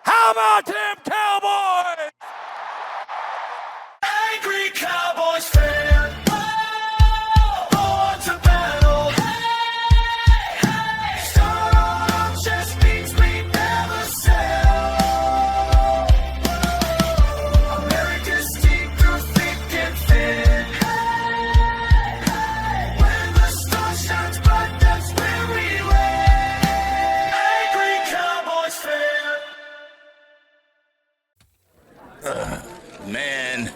How about them Cowboys? Angry Cowboys Fan. Born to battle. Start on just means we never sell. America's team through thick and thin. When the sun shines bright, that's where we win. Angry Cowboys Fan. Man,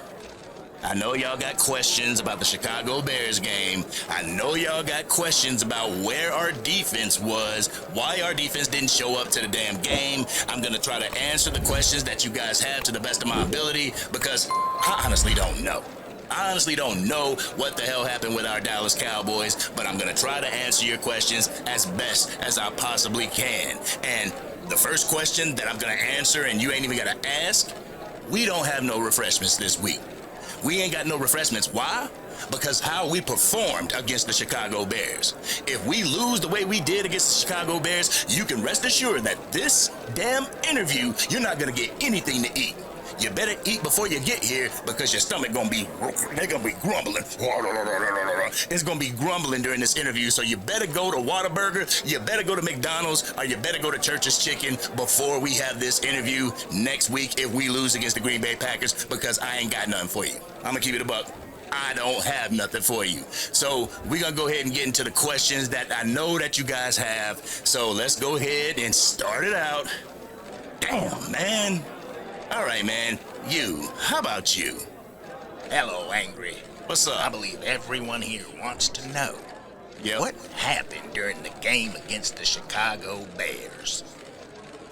I know y'all got questions about the Chicago Bears game. I know y'all got questions about where our defense was, why our defense didn't show up to the damn game. I'm gonna try to answer the questions that you guys have to the best of my ability because I honestly don't know. I honestly don't know what the hell happened with our Dallas Cowboys, but I'm gonna try to answer your questions as best as I possibly can. And the first question that I'm gonna answer, and you ain't even gotta ask, we don't have no refreshments this week. We ain't got no refreshments. Why? Because how we performed against the Chicago Bears. If we lose the way we did against the Chicago Bears, you can rest assured that this damn interview, you're not gonna get anything to eat. You better eat before you get here because your stomach they're gonna be grumbling. It's gonna be grumbling during this interview, so you better go to Whataburger, you better go to McDonald's, or you better go to Church's Chicken before we have this interview next week if we lose against the Green Bay Packers, because I ain't got nothing for you. I'm gonna keep it a buck. I don't have nothing for you. So we're gonna go ahead and get into the questions that I know that you guys have. So let's go ahead and start it out. Damn, man. All right, man. How about you? Hello, Angry. What's up? I believe everyone here wants to know Yep. what happened during the game against the Chicago Bears.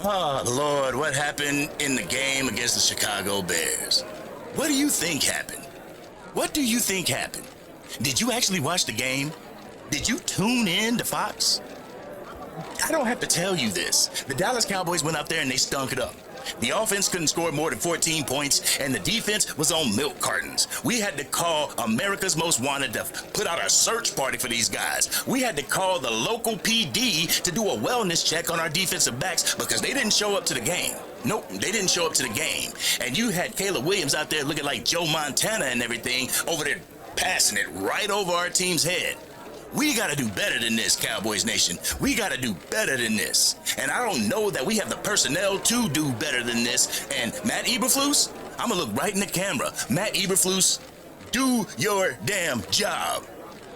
Oh, Lord, what happened in the game against the Chicago Bears? What do you think happened? What do you think happened? Did you actually watch the game? Did you tune in to Fox? I don't have to tell you this. The Dallas Cowboys went out there and they stunk it up. The offense couldn't score more than 14 points, and the defense was on milk cartons. We had to call America's Most Wanted to put out a search party for these guys. We had to call the local PD to do a wellness check on our defensive backs because they didn't show up to the game. Nope, they didn't show up to the game. And you had Caleb Williams out there looking like Joe Montana and everything over there passing it right over our team's head. We gotta do better than this, Cowboys Nation. We gotta do better than this. And I don't know that we have the personnel to do better than this. And Matt Eberflus, I'm gonna look right in the camera. Matt Eberflus, do your damn job.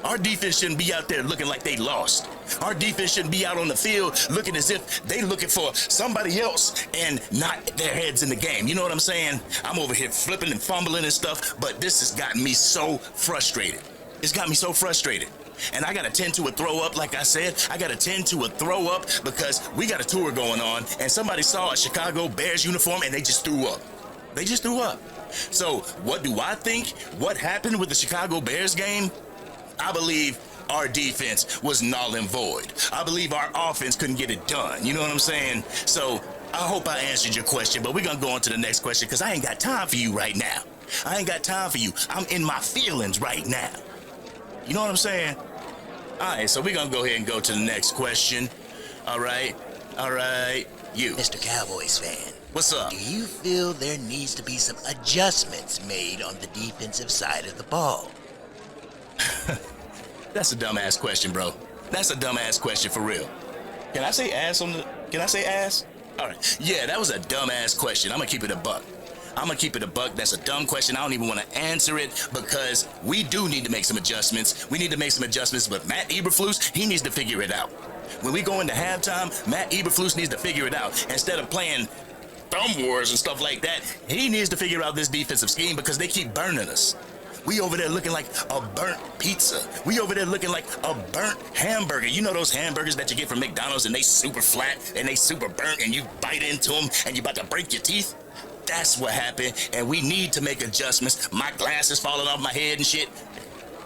Our defense shouldn't be out there looking like they lost. Our defense shouldn't be out on the field looking as if they looking for somebody else and not their heads in the game. You know what I'm saying? I'm over here flipping and fumbling and stuff, but this has gotten me so frustrated. It's got me so frustrated. And I got to tend to a throw up, like I said. I got to tend to a throw up because we got a tour going on and somebody saw a Chicago Bears uniform and they just threw up. They just threw up. So what do I think? What happened with the Chicago Bears game? I believe our defense was null and void. I believe our offense couldn't get it done. You know what I'm saying? So I hope I answered your question, but we're going to go on to the next question because I ain't got time for you right now. I ain't got time for you. I'm in my feelings right now. You know what I'm saying? All right, so we're going to go ahead and go to the next question. All right, you. Mr. Cowboys Fan, What's up? do you feel there needs to be some adjustments made on the defensive side of the ball? That's a dumbass question, bro. That's a dumbass question for real. Can I say ass on the... Can I say ass? All right. Yeah, that was a dumbass question. I'm going to keep it a buck. That's a dumb question. I don't even want to answer it because we do need to make some adjustments. We need to make some adjustments, but Matt Eberflus, he needs to figure it out. When we go into halftime, Matt Eberflus needs to figure it out. Instead of playing thumb wars and stuff like that, he needs to figure out this defensive scheme because they keep burning us. We over there looking like a burnt pizza. We over there looking like a burnt hamburger. You know those hamburgers that you get from McDonald's and they super flat and they super burnt and you bite into them and you about to break your teeth? That's what happened, and we need to make adjustments. My glasses falling off my head and shit.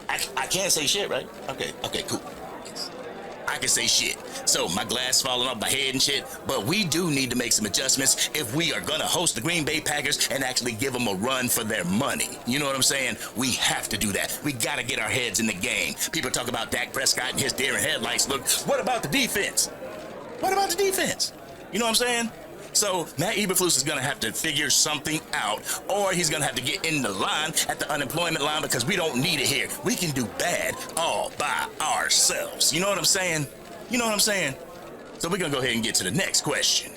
I can't say shit, right? Okay, cool. Yes. I can say shit. So my glass falling off my head and shit, but we do need to make some adjustments if we are gonna host the Green Bay Packers and actually give them a run for their money. You know what I'm saying? We have to do that. We gotta get our heads in the game. People talk about Dak Prescott and his deer in headlights. Look, what about the defense? What about the defense? You know what I'm saying? So Matt Eberflus is gonna have to figure something out, or he's gonna have to get in the line at the unemployment line, because we don't need it here. We can do bad all by ourselves. You know what I'm saying? You know what I'm saying? So we're gonna go ahead and get to the next question.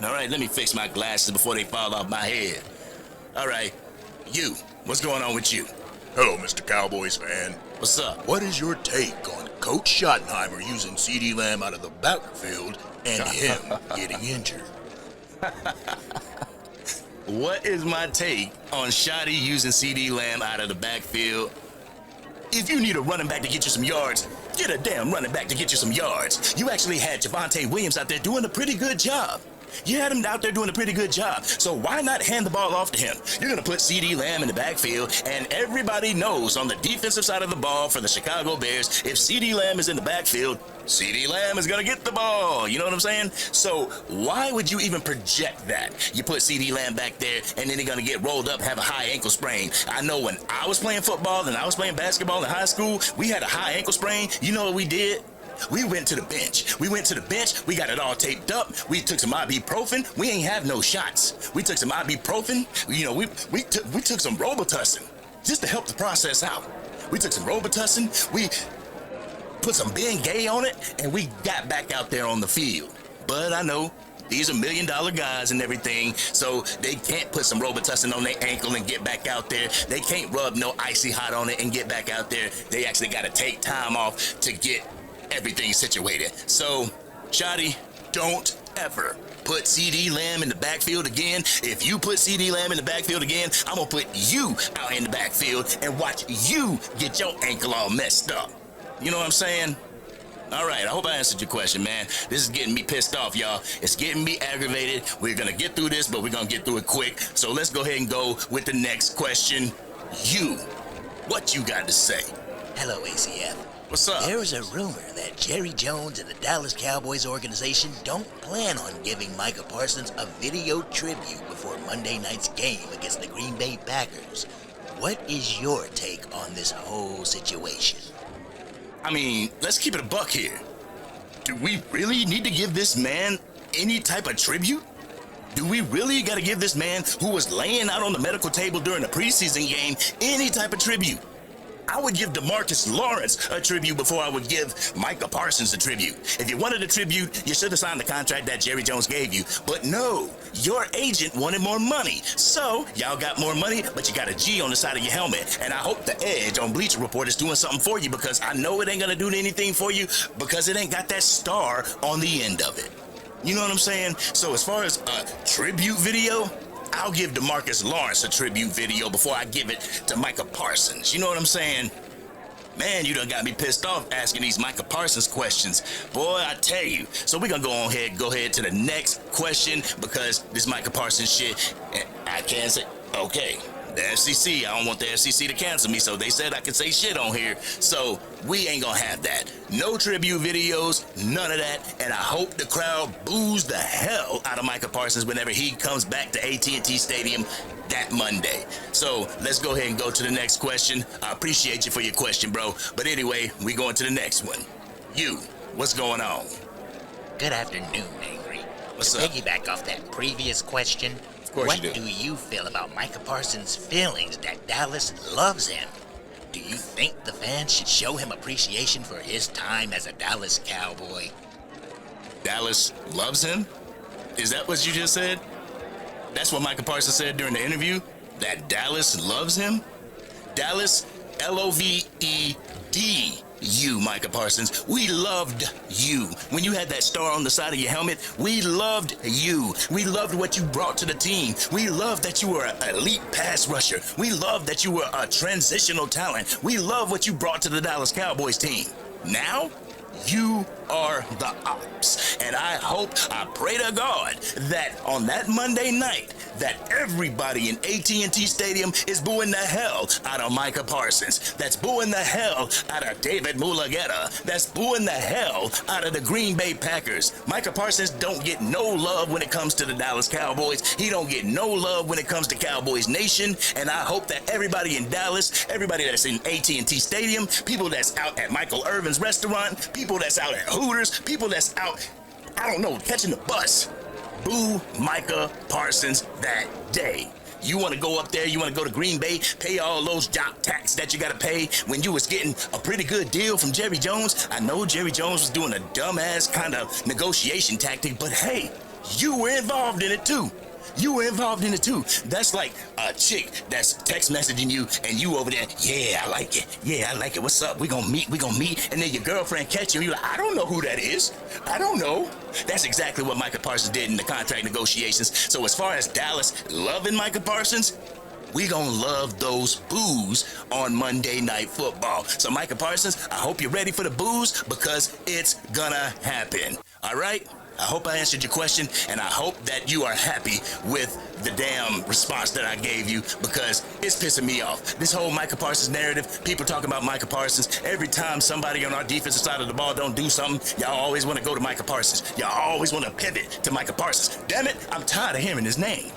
All right, let me fix my glasses before they fall off my head. All right, you, what's going on with you? Hello, Mr. Cowboys fan. What's up? What is your take on Coach Schottenheimer using CeeDee Lamb out of the backfield and him getting injured? What is my take on Shotty using CeeDee Lamb out of the backfield? If you need a running back to get you some yards, get a damn running back to get you some yards. You actually had Javonte Williams out there doing a pretty good job. You had him out there doing a pretty good job. So why not hand the ball off to him? You're going to put CeeDee Lamb in the backfield, and everybody knows on the defensive side of the ball for the Chicago Bears, if CeeDee Lamb is in the backfield, CeeDee Lamb is going to get the ball. You know what I'm saying? So why would you even project that? You put CeeDee Lamb back there, and then he's going to get rolled up, have a high ankle sprain. I know when I was playing football and I was playing basketball in high school, we had a high ankle sprain. You know what we did? We went to the bench. We got it all taped up. We took some ibuprofen. We ain't have no shots. We took some ibuprofen. You know, we took some Robitussin just to help the process out. We took some Robitussin. We put some Bengay on it, and we got back out there on the field. But I know these are $1 million guys and everything, so they can't put some Robitussin on their ankle and get back out there. They can't rub no icy hot on it and get back out there. They actually got to take time off to get everything situated. So, Shotty, don't ever put CeeDee Lamb in the backfield again. If you put CeeDee Lamb in the backfield again, I'm gonna put you out in the backfield and watch you get your ankle all messed up. You know what I'm saying? All right, I hope I answered your question, man. This is getting me pissed off, y'all. It's getting me aggravated. We're gonna get through this, but we're gonna get through it quick. So let's go ahead and go with the next question. You, what you got to say? Hello, ACF. What's up? There is a rumor that Jerry Jones and the Dallas Cowboys organization don't plan on giving Micah Parsons a video tribute before Monday night's game against the Green Bay Packers. What is your take on this whole situation? I mean, let's keep it a buck here. Do we really need to give this man any type of tribute? Do we really got to give this man who was laying out on the medical table during the preseason game any type of tribute? I would give DeMarcus Lawrence a tribute before I would give Micah Parsons a tribute. If you wanted a tribute, you should have signed the contract that Jerry Jones gave you. But no, your agent wanted more money. So, y'all got more money, but you got a G on the side of your helmet. And I hope the Edge on Bleacher Report is doing something for you, because I know it ain't gonna do anything for you because it ain't got that star on the end of it. You know what I'm saying? So as far as a tribute video, I'll give DeMarcus Lawrence a tribute video before I give it to Micah Parsons. You know what I'm saying? Man, you done got me pissed off asking these Micah Parsons questions. Boy, I tell you. So we're gonna go ahead to the next question, because this Micah Parsons shit, I can't say, okay. The FCC, I don't want the FCC to cancel me, so they said I could say shit on here. So we ain't gonna have that. No tribute videos, none of that. And I hope the crowd boos the hell out of Micah Parsons whenever he comes back to AT&T Stadium that Monday. So let's go ahead and go to the next question. I appreciate you for your question, bro. But anyway, we going to the next one. You, what's going on? Good afternoon, Angry. What's to up? piggyback off that previous question, course what you do. you feel about Micah Parsons' feelings that Dallas loves him? Do you think the fans should show him appreciation for his time as a Dallas Cowboy? Dallas loves him? Is that what you just said? That's what Micah Parsons said during the interview? That Dallas loves him? Dallas, Loved you, Micah Parsons. We loved you. When you had that star on the side of your helmet, we loved you. We loved what you brought to the team. We loved that you were an elite pass rusher. We loved that you were a transitional talent. We love what you brought to the Dallas Cowboys team. Now, you are the ops. And I pray to God that on that Monday night, that everybody in AT&T Stadium is booing the hell out of Micah Parsons. That's booing the hell out of David Mulugeta. That's booing the hell out of the Green Bay Packers. Micah Parsons don't get no love when it comes to the Dallas Cowboys. He don't get no love when it comes to Cowboys Nation. And I hope that everybody in Dallas, everybody that's in AT&T Stadium, people that's out at Michael Irvin's restaurant, people that's out at Hooters, people that's out, I don't know, catching the bus, boo Micah Parsons that day. You want to go up there, you want to go to Green Bay, pay all those job tax that you got to pay when you was getting a pretty good deal from Jerry Jones. I know Jerry Jones was doing a dumbass kind of negotiation tactic, but hey, you were involved in it too. You were involved in it too. That's like a chick that's text messaging you and you over there, yeah, I like it. Yeah, I like it. What's up? We gonna meet. And then your girlfriend catch you and you're like, I don't know who that is. I don't know. That's exactly what Micah Parsons did in the contract negotiations. So as far as Dallas loving Micah Parsons, we gonna love those boos on Monday Night Football. So Micah Parsons, I hope you're ready for the boos because it's gonna happen. All right? I hope I answered your question, and I hope that you are happy with the damn response that I gave you because it's pissing me off. This whole Micah Parsons narrative, people talking about Micah Parsons. Every time somebody on our defensive side of the ball don't do something, y'all always want to go to Micah Parsons. Y'all always want to pivot to Micah Parsons. Damn it, I'm tired of hearing his name.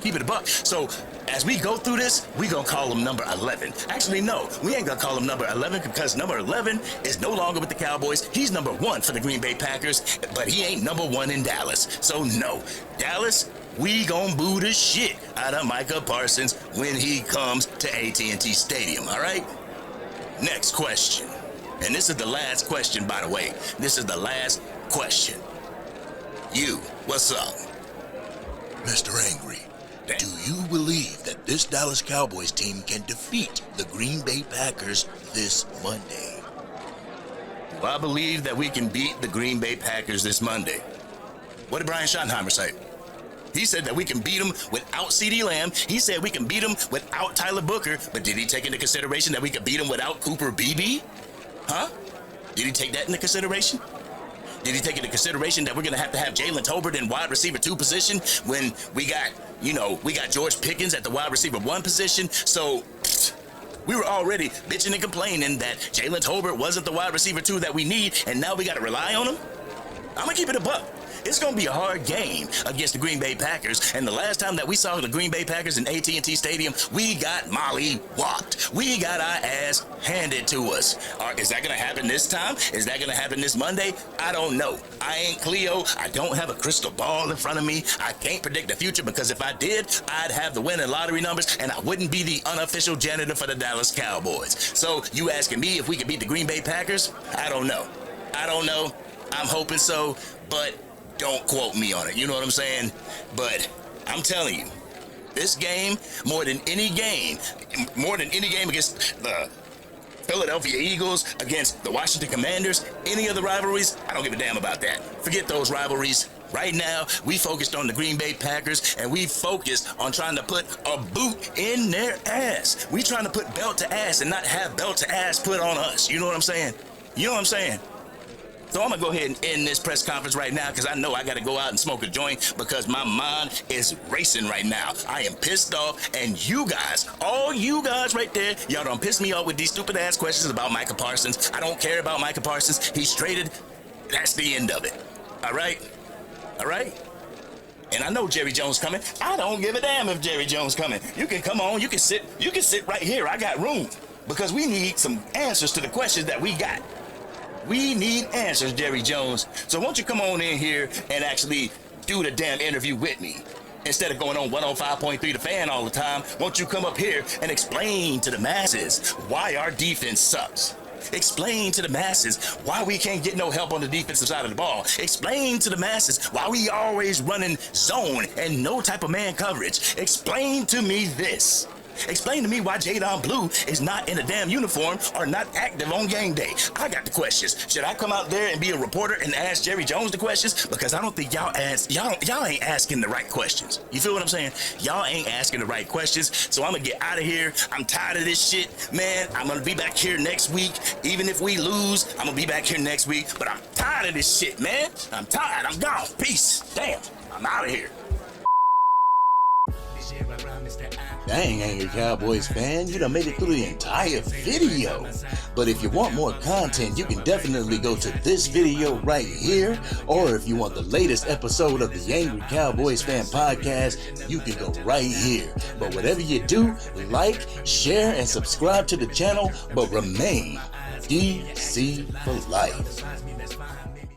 Keep it a buck. So as we go through this, we gonna call him number 11. Actually, no, we ain't gonna call him number 11 because number 11 is no longer with the Cowboys. He's number 1 for the Green Bay Packers, but he ain't number 1 in Dallas. So no, Dallas, we gonna boo the shit out of Micah Parsons when he comes to AT&T Stadium, all right? Next question. And this is the last question, by the way. This is the last question. You, what's up? Mr. Angry, do you believe that this Dallas Cowboys team can defeat the Green Bay Packers this Monday? Do I believe that we can beat the Green Bay Packers this Monday? What did Brian Schottenheimer say? He said that we can beat them without CeeDee Lamb. He said we can beat them without Tyler Booker. But did he take into consideration that we could beat them without Cooper Beebe? Huh? Did he take that into consideration? Did he take into consideration that we're going to have Jalen Tolbert in wide receiver 2 position when we got George Pickens at the wide receiver 1 position? So we were already bitching and complaining that Jalen Tolbert wasn't the wide receiver 2 that we need, and now we got to rely on him? I'm going to keep it a buck. It's going to be a hard game against the Green Bay Packers. And the last time that we saw the Green Bay Packers in AT&T Stadium, we got molly-whopped. We got our ass handed to us. Is that going to happen this time? Is that going to happen this Monday? I don't know. I ain't Cleo. I don't have a crystal ball in front of me. I can't predict the future because if I did, I'd have the winning lottery numbers and I wouldn't be the unofficial janitor for the Dallas Cowboys. So you asking me if we could beat the Green Bay Packers? I don't know. I'm hoping so, but don't quote me on it, you know what I'm saying? But I'm telling you, this game, more than any game against the Philadelphia Eagles, against the Washington Commanders, any other rivalries, I don't give a damn about that. Forget those rivalries. Right now, we focused on the Green Bay Packers, and we focused on trying to put a boot in their ass. We trying to put belt to ass and not have belt to ass put on us. You know what I'm saying? So I'm going to go ahead and end this press conference right now because I know I got to go out and smoke a joint because my mind is racing right now. I am pissed off, and you guys, all you guys right there, y'all done piss me off with these stupid-ass questions about Micah Parsons. I don't care about Micah Parsons. He's traded. That's the end of it. All right? And I know Jerry Jones coming. I don't give a damn if Jerry Jones coming. You can come on. You can sit right here. I got room because we need some answers to the questions that we got. We need answers, Jerry Jones. So won't you come on in here and actually do the damn interview with me? Instead of going on 105.3 The Fan all the time, won't you come up here and explain to the masses why our defense sucks? Explain to the masses why we can't get no help on the defensive side of the ball. Explain to the masses why we always running zone and no type of man coverage. Explain to me this. Explain to me why Jadon Blue is not in a damn uniform or not active on game day. I got the questions. Should I come out there and be a reporter and ask Jerry Jones the questions? Because I don't think y'all ain't asking the right questions. You feel what I'm saying? Y'all ain't asking the right questions. So I'm gonna get out of here. I'm tired of this shit, man. I'm gonna be back here next week. Even if we lose, I'm gonna be back here next week. But I'm tired of this shit, man. I'm tired. I'm gone. Peace. Damn. I'm out of here. Dang, Angry Cowboys fan, you done made it through the entire video. But if you want more content, you can definitely go to this video right here. Or if you want the latest episode of the Angry Cowboys Fan podcast, you can go right here. But whatever you do, like, share, and subscribe to the channel, but remain DC for life.